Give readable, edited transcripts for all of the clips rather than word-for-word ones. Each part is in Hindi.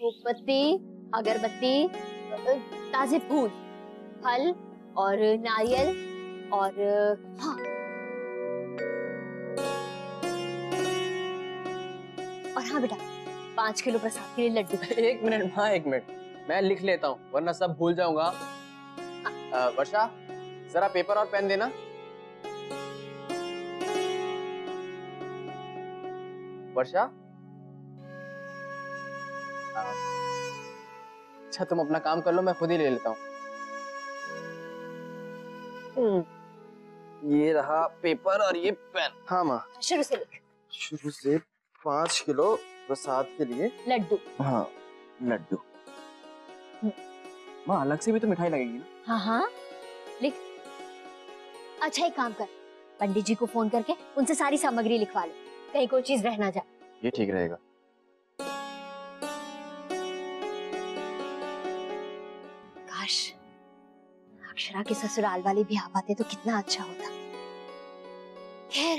धूपबत्ती, अगरबत्ती, ताजे फूल, फल और नारियल और हाँ, और हाँ बेटा 5 किलो प्रसाद के लिए लड्डू। 1 मिनट माँ, 1 मिनट, मैं लिख लेता हूँ वरना सब भूल जाऊंगा। वर्षा, जरा पेपर और पेन देना। वर्षा, अच्छा तुम अपना काम कर लो, मैं खुद ही ले लेता हूँ। ये रहा पेपर और ये पेन। हाँ माँ, शुरू से लिख। शुरू से 5 किलो प्रसाद के लिए लड्डू। हाँ लड्डू। माँ अलग से भी तो मिठाई लगेगी ना? हाँ हाँ लिख। अच्छा एक काम कर, पंडित जी को फोन करके उनसे सारी सामग्री लिखवा ले, कहीं कोई चीज रह ना जाए। ये ठीक रहेगा। काश अक्षरा के ससुराल वाले भी आ पाते तो कितना अच्छा होता। खैर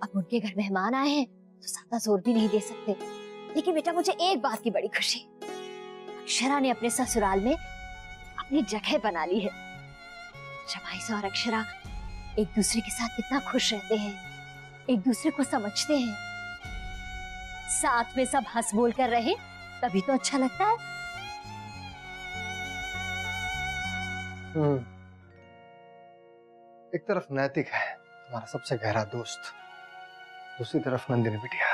अब उनके घर मेहमान आए हैं तो ज्यादा जोर भी नहीं दे सकते। लेकिन बेटा मुझे एक बात की बड़ी खुशी, अक्षरा ने अपने ससुराल में अपनी जगह बना ली है। जमाई और अक्षरा एक दूसरे के साथ कितना खुश रहते हैं, एक दूसरे को समझते हैं, साथ में सब हंस बोल कर रहे, तभी तो अच्छा लगता है। एक तरफ नैतिक है तुम्हारा सबसे गहरा दोस्त, दूसरी तरफ नंदिनी बिटिया।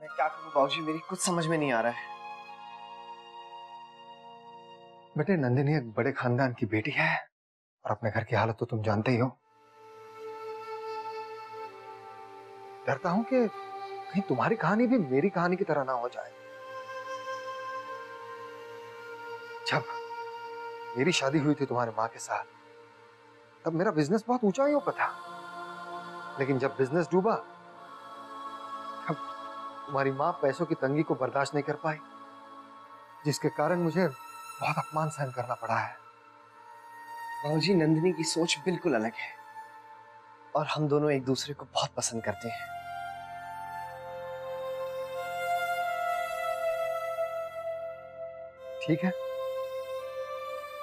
मैं क्या करूं बाबूजी, मेरी कुछ समझ में नहीं आ रहा है। बेटे नंदिनी एक बड़े खानदान की बेटी है और अपने घर की हालत तो तुम जानते ही हो। डरता हूं कि कहीं तुम्हारी कहानी भी मेरी कहानी की तरह ना हो जाए। जब मेरी शादी हुई थी तुम्हारे माँ के साथ, तब मेरा बिजनेस बहुत ऊंचाइयों पर था, लेकिन जब बिजनेस डूबा तब तुम्हारी माँ पैसों की तंगी को बर्दाश्त नहीं कर पाई, जिसके कारण मुझे बहुत अपमान सहन करना पड़ा है। बाबूजी नंदिनी की सोच बिल्कुल अलग है और हम दोनों एक दूसरे को बहुत पसंद करते हैं। ठीक है,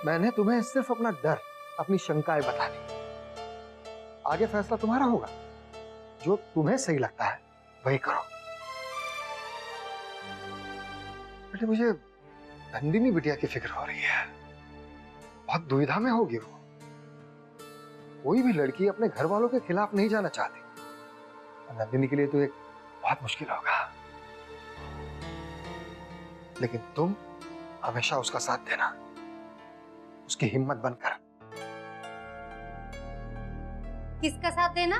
मैंने तुम्हें सिर्फ अपना डर, अपनी शंकाएं बता दी। आगे फैसला तुम्हारा होगा, जो तुम्हें सही लगता है वही करो। बेटे मुझे नंदिनी बिटिया की फिक्र हो रही है, बहुत दुविधा में होगी वो। कोई भी लड़की अपने घर वालों के खिलाफ नहीं जाना चाहती, नंदिनी के लिए तो एक बहुत मुश्किल होगा। लेकिन तुम हमेशा उसका साथ देना, उसकी हिम्मत बनकर। किसका साथ देना?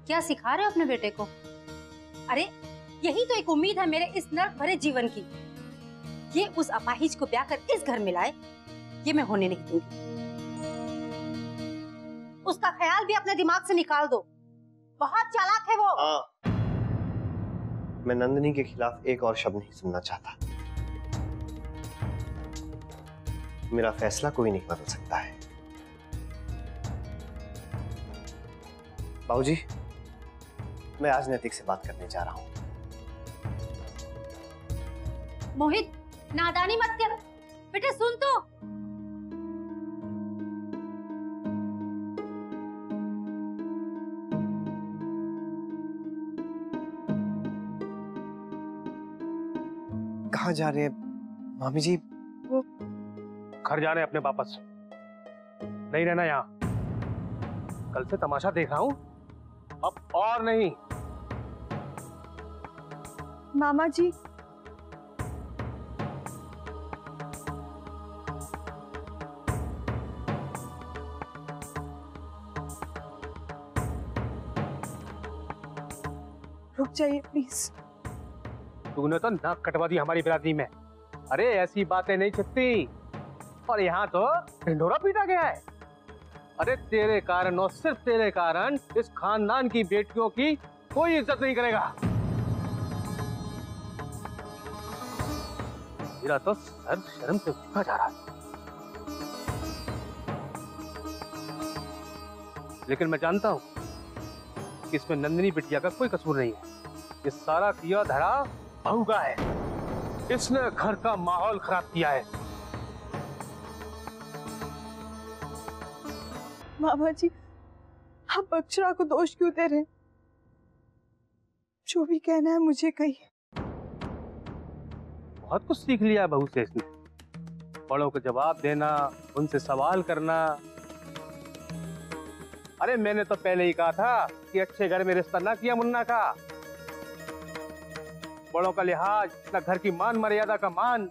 क्या सिखा रहे हो अपने बेटे को? अरे यही तो एक उम्मीद है मेरे इस नर्क भरे जीवन की। ये उस अपाहिज को ब्याह कर इस घर में लाए, ये मैं होने नहीं दूंगी। उसका ख्याल भी अपने दिमाग से निकाल दो, बहुत चालाक है वो। मैं नंदिनी के खिलाफ एक और शब्द नहीं सुनना चाहता। मेरा फैसला कोई नहीं बदल सकता है। बाबूजी, मैं आज नैतिक से बात करने जा रहा हूं। मोहित नादानी मत कर बेटे, सुन तो। कहाँ जा रहे हैं मामी जी? वो घर जा रहे हैं अपने वापस, नहीं रहना यहाँ। कल से तमाशा देख रहा हूं, अब और नहीं। मामा जी, रुक जाइए प्लीज। तूने तो नाक कटवा दी हमारी बिरादरी में। अरे ऐसी बातें नहीं छिपती, और यहाँ तो ढिंढोरा पीटा गया है। अरे तेरे कारण और सिर्फ तेरे कारण इस खानदान की बेटियों की कोई इज्जत नहीं करेगा। मेरा तो सर शर्म से झुका जा रहा है। लेकिन मैं जानता हूं कि इसमें नंदिनी बिटिया का कोई कसूर नहीं है। ये सारा किया धरा बहू का है। इसने घर का माहौल खराब किया है। मामा जी, आप अक्षरा को दोष क्यों दे रहे हैं? जो भी कहना है मुझे कहिए। बहुत कुछ सीख लिया बहू से इसने। बड़ों को जवाब देना, उनसे सवाल करना। अरे मैंने तो पहले ही कहा था कि अच्छे घर में रिश्ता ना किया मुन्ना का। बड़ों का लिहाज, ना घर की मान मर्यादा का मान।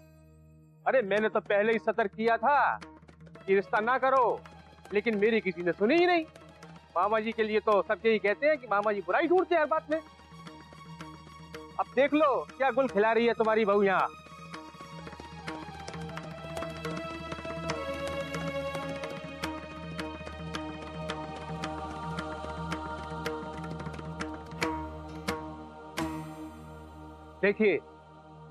अरे मैंने तो पहले ही सतर्क किया था कि रिश्ता ना करो, लेकिन मेरी किसी ने सुनी ही नहीं। मामा जी के लिए तो सब यही कहते हैं कि मामा जी बुराई ढूंढते हैं हर बात में। अब देख लो क्या गुल खिला रही है तुम्हारी बहू यहाँ। देखिए,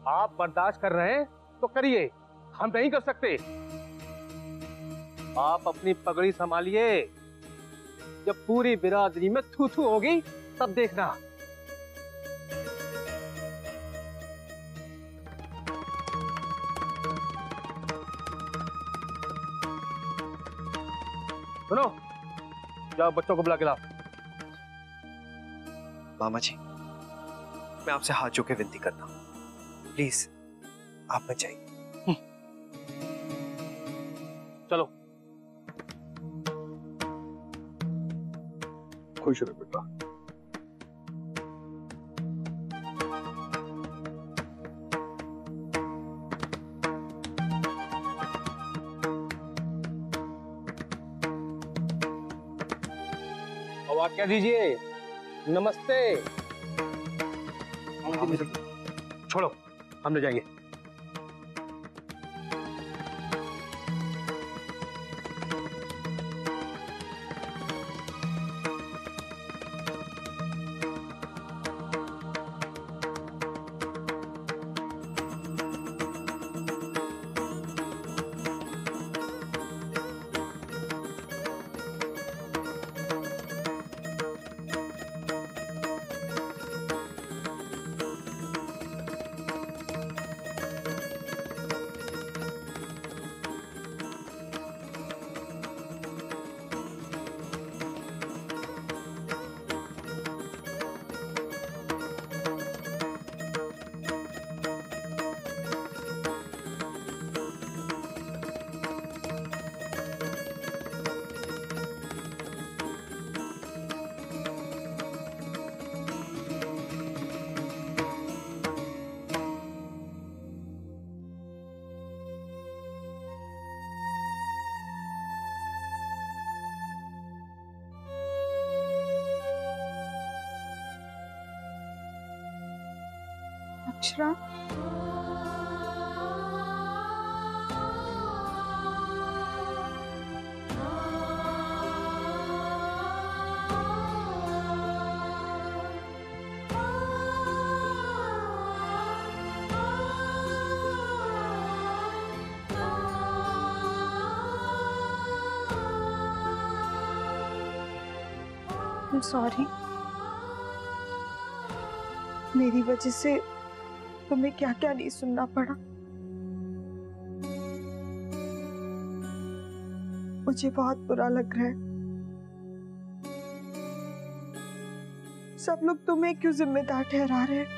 आप बर्दाश्त कर रहे हैं तो करिए, हम नहीं कर सकते। आप अपनी पगड़ी संभालिए। जब पूरी बिरादरी में थू थू होगी तब देखना। सुनो, जाओ बच्चों को बुला के लाओ। मामा जी, मैं आपसे हाथ जोड़ के विनती करता हूँ, प्लीज आप मत जाइए। चलो। खुश रहो बेटा। अब आज्ञा दीजिए। नमस्ते। छोड़ो, हम ले जाएंगे। अक्षरा, सॉरी, मेरी वजह से तुम्हें क्या क्या नहीं सुनना पड़ा। मुझे बहुत बुरा लग रहा है। सब लोग तुम्हें क्यों जिम्मेदार ठहरा रहे हैं?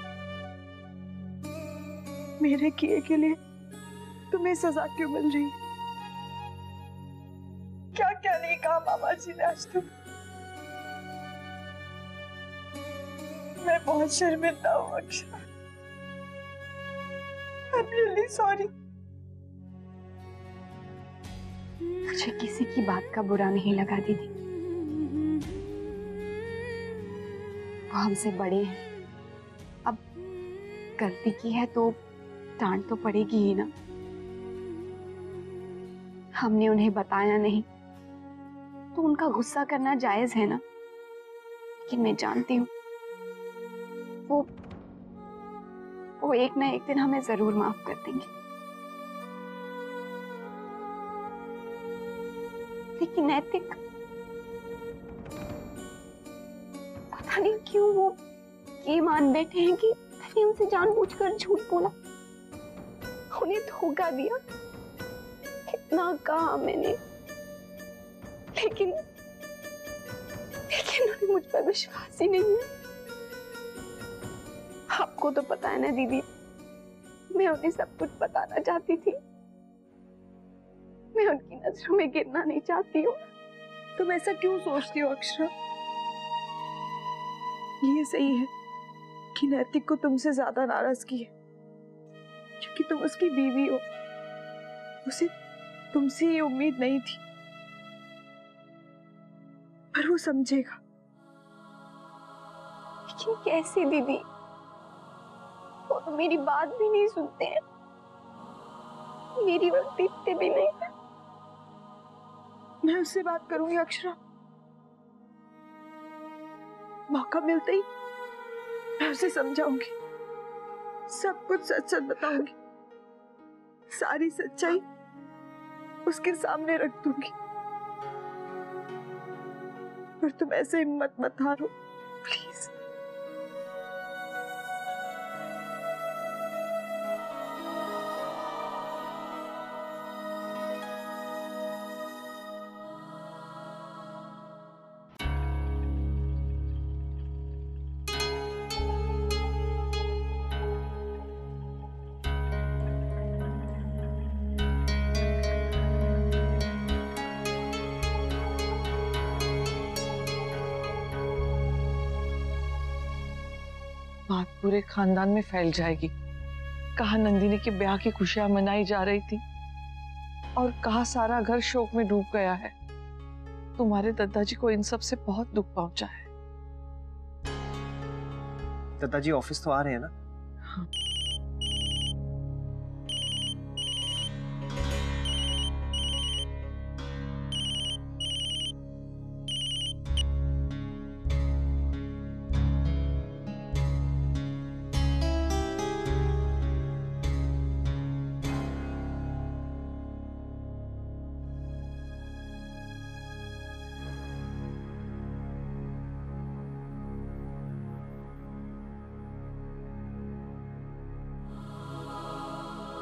मेरे किए के लिए तुम्हें सजा क्यों मिल रही? क्या क्या नहीं कहा मामा जी ने आज तुम? मैं बहुत शर्मिंदा हूँ अक्षरा। I'm really sorry। मुझे किसी की बात का बुरा नहीं लगा दीदी। वो हमसे बड़े हैं, अब गलती की है तो डांट तो पड़ेगी ही ना। हमने उन्हें बताया नहीं तो उनका गुस्सा करना जायज है ना। लेकिन मैं जानती हूँ वो एक ना एक दिन हमें जरूर माफ कर देंगे। लेकिन नैतिक, पता नहीं क्यों वो ये मान बैठे हैं कि मैंने उनसे जानबूझकर झूठ बोला, उन्हें धोखा दिया। कितना कहा मैंने, लेकिन उन्हें मुझ पर विश्वास ही नहीं है। आपको तो पता है ना दीदी, मैं उन्हें सब कुछ बताना चाहती थी। मैं उनकी नजरों में गिरना नहीं चाहती हूँ। तुम ऐसा क्यों सोचती हो अक्षरा? ये सही है कि नैतिक को तुमसे ज्यादा नाराजगी है, क्योंकि तुम उसकी बीवी हो। उसे तुमसे ये उम्मीद नहीं थी, पर वो समझेगा। लेकिन कैसे दीदी, वो तो मेरी बात भी नहीं सुनते हैं, मेरी बात देखते भी नहीं है। मैं उससे बात करूंगी अक्षरा, मौका मिलते ही मैं उसे समझाऊंगी, सब कुछ सच सच बताऊंगी, सारी सच्चाई उसके सामने रख दूंगी। पर तुम ऐसे हिम्मत मत हारो प्लीज। बात पूरे खानदान में फैल जाएगी। कहा नंदिनी के ब्याह की खुशियां मनाई जा रही थी और कहा सारा घर शोक में डूब गया है। तुम्हारे दादाजी को इन सब से बहुत दुख पहुंचा है। दादाजी ऑफिस तो आ रहे हैं ना? हाँ।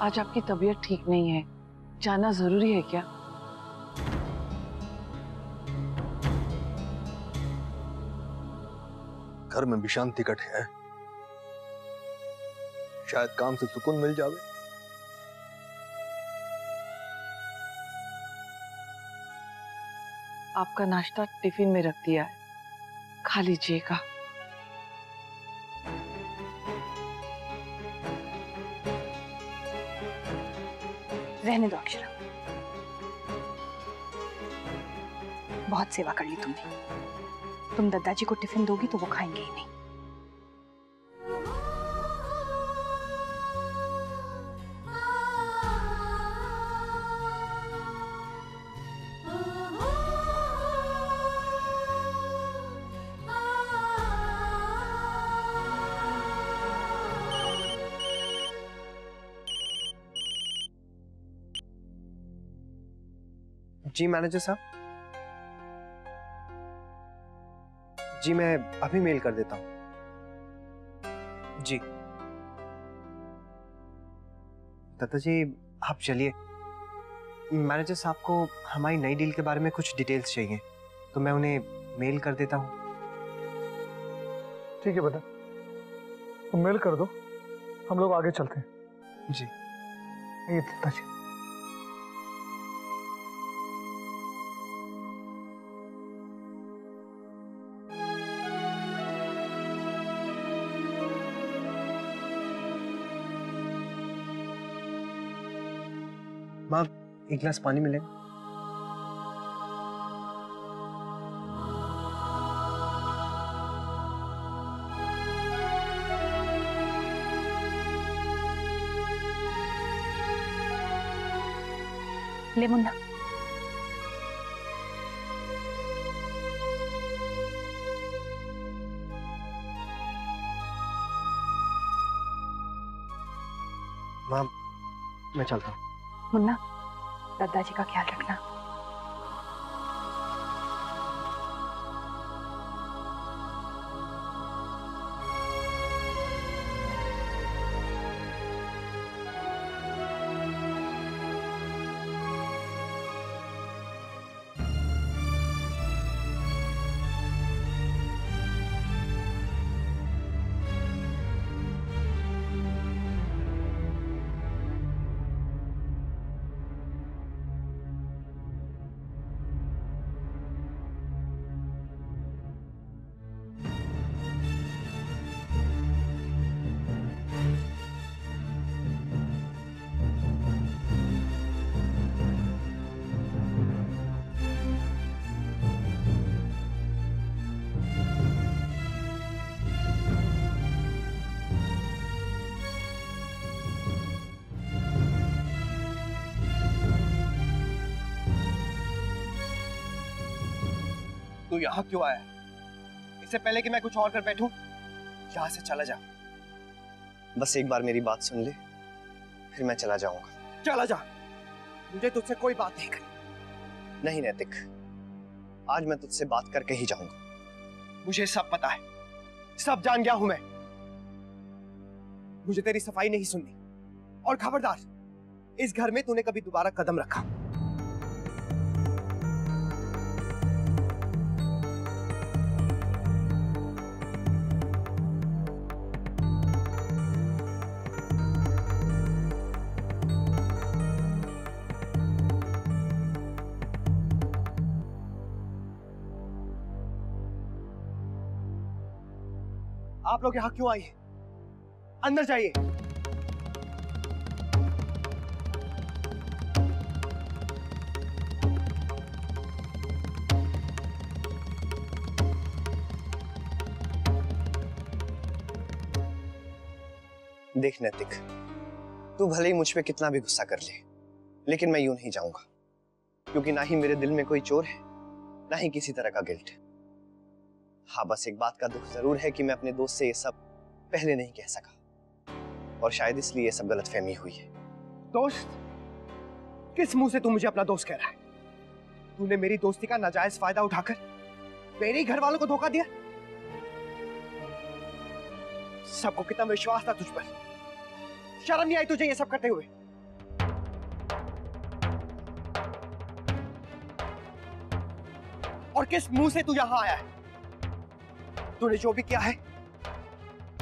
आज आपकी तबीयत ठीक नहीं है, जाना जरूरी है क्या? घर में भी शांति कट है, शायद काम से सुकून मिल जावे। आपका नाश्ता टिफिन में रख दिया है, खा लीजिएगा। रहने दो अक्षरा, बहुत सेवा कर ली तुमने। तुम दादाजी को टिफिन दोगी तो वो खाएंगे ही नहीं। जी मैनेजर साहब, जी मैं अभी मेल कर देता हूँ। जी दादाजी आप चलिए, मैनेजर साहब को हमारी नई डील के बारे में कुछ डिटेल्स चाहिए, तो मैं उन्हें मेल कर देता हूँ। ठीक है बेटा, तुम मेल कर दो, हम लोग आगे चलते हैं। जी ये दादाजी। माँ एक गिलास पानी मिलेगा? ले मुन्ना, माँ मैं चलता हूँ। मुन्ना दादाजी का ख्याल रखना। तू यहाँ क्यों आया है? इससे पहले कि मैं कुछ और कर बैठूं, यहाँ से चला जा। बस एक बार मेरी बात सुन ले, फिर मैं चला जाऊंगा। चला जा, मुझे तुझसे कोई बात नहीं करनी। नहीं नैतिक, आज मैं तुझसे बात करके ही जाऊंगा। मुझे सब पता है, सब जान गया हूं मैं। मुझे तेरी सफाई नहीं सुननी, और खबरदार, इस घर में तूने कभी दोबारा कदम रखा। आप लोग यहां क्यों आए? अंदर जाइए। देख नैतिक, तू भले ही मुझ पे कितना भी गुस्सा कर ले, लेकिन मैं यूं नहीं जाऊंगा, क्योंकि ना ही मेरे दिल में कोई चोर है, ना ही किसी तरह का गिल्ट। हाँ, बस एक बात का दुख जरूर है कि मैं अपने दोस्त से ये सब पहले नहीं कह सका, और शायद इसलिए ये सब गलतफहमी हुई है। दोस्त? किस मुंह से तू मुझे अपना दोस्त कह रहा है? तूने मेरी दोस्ती का नाजायज फायदा उठाकर मेरे ही घर वालों को धोखा दिया। सबको कितना विश्वास था तुझ पर। शर्म नहीं आई तुझे ये सब करते हुए? और किस मुंह से तू यहां आया है? तूने जो भी किया है,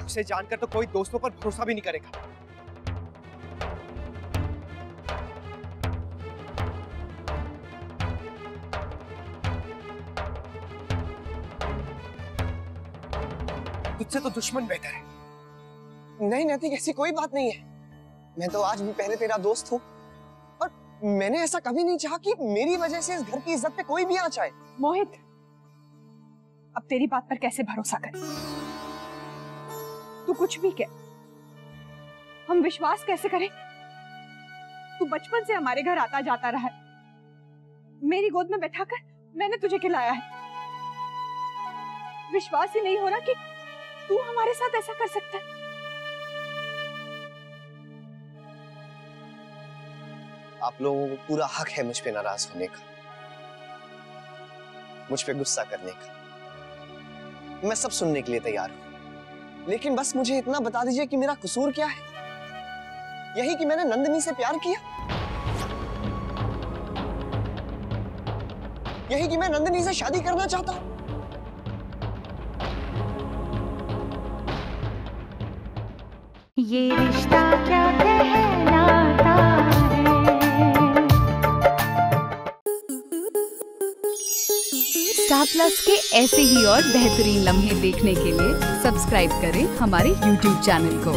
उसे जानकर तो कोई दोस्तों पर भरोसा भी नहीं करेगा। तुझसे तो दुश्मन बेहतर है। नहीं नैतिक, ऐसी कोई बात नहीं है। मैं तो आज भी पहले तेरा दोस्त हूँ, और मैंने ऐसा कभी नहीं चाहा कि मेरी वजह से इस घर की इज्जत पे कोई भी आँच आए। मोहित, अब तेरी बात पर कैसे भरोसा करें? तू कुछ भी कह, हम विश्वास कैसे करें? तू बचपन से हमारे घर आता जाता रहा है, मेरी गोद में बैठाकर मैंने तुझे खिलाया है। विश्वास ही नहीं हो रहा कि तू हमारे साथ ऐसा कर सकता है। आप लोगों को पूरा हक है मुझ पे नाराज होने का, मुझ पे गुस्सा करने का। मैं सब सुनने के लिए तैयार हूं, लेकिन बस मुझे इतना बता दीजिए कि मेरा कसूर क्या है? यही कि मैंने नंदिनी से प्यार किया? यही कि मैं नंदिनी से शादी करना चाहता हूं? ये रिश्ता क्या कहलाता है? स्टार प्लस के ऐसे ही और बेहतरीन लम्हे देखने के लिए सब्सक्राइब करें हमारे YouTube चैनल को।